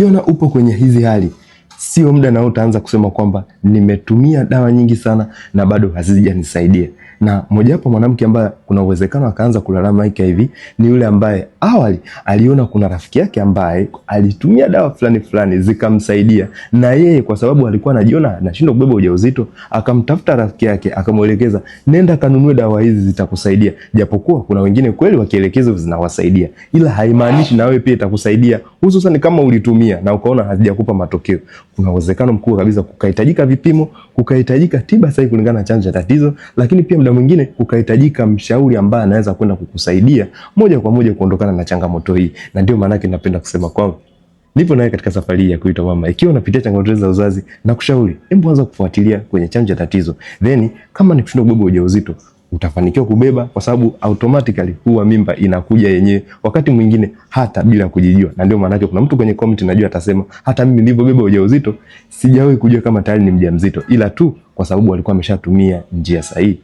Ukiona upo kwenye hizi hali, sio muda na utaanza kusema kwamba nimetumia dawa nyingi sana na bado hazijanisaidia. Na mojawapo mwanamke ambaye kuna uwezekano akaanza kulalamika hivi ni yule ambaye awali aliona kuna rafiki yake ambaye alitumia dawa fulani zikamsaidia, na yeye kwa sababu alikuwa anajiona anashindwa kubeba ujauzito, akamtafuta rafiki yake akamuelekeza, nenda kanunue dawa hizi zitakusaidia. Japokuwa kuna wengine kweli wakielekezwa zinawasaidia, ila haimaanishi na wewe pia itakusaidia, hususan kama ulitumia na ukaona hazijakupa matokeo. Kuna uwezekano mkubwa kabisa kukahitajika vipimo, kukahitajika tiba sahihi kulingana na chanzo cha tatizo, lakini pia muda mwingine kukahitajika mshauri ambaye anaweza kwenda kukusaidia moja kwa moja kuondokana na changamoto hii. Na ndio maana yake napenda kusema kwamba nipo nawe katika safari ya kuitwa mama. Ikiwa unapitia changamoto za uzazi, na kushauri hebu anza kufuatilia kwenye chanzo cha tatizo, then kama ni kushindwa kubeba ujauzito utafanikiwa kubeba, kwa sababu automatically huwa mimba inakuja yenyewe wakati mwingine hata bila kujijua. Na ndio maana kuna mtu kwenye comment najua atasema hata mimi nilipobeba ujauzito sijawahi kujua kama tayari ni mjamzito, ila tu kwa sababu alikuwa ameshatumia njia sahihi.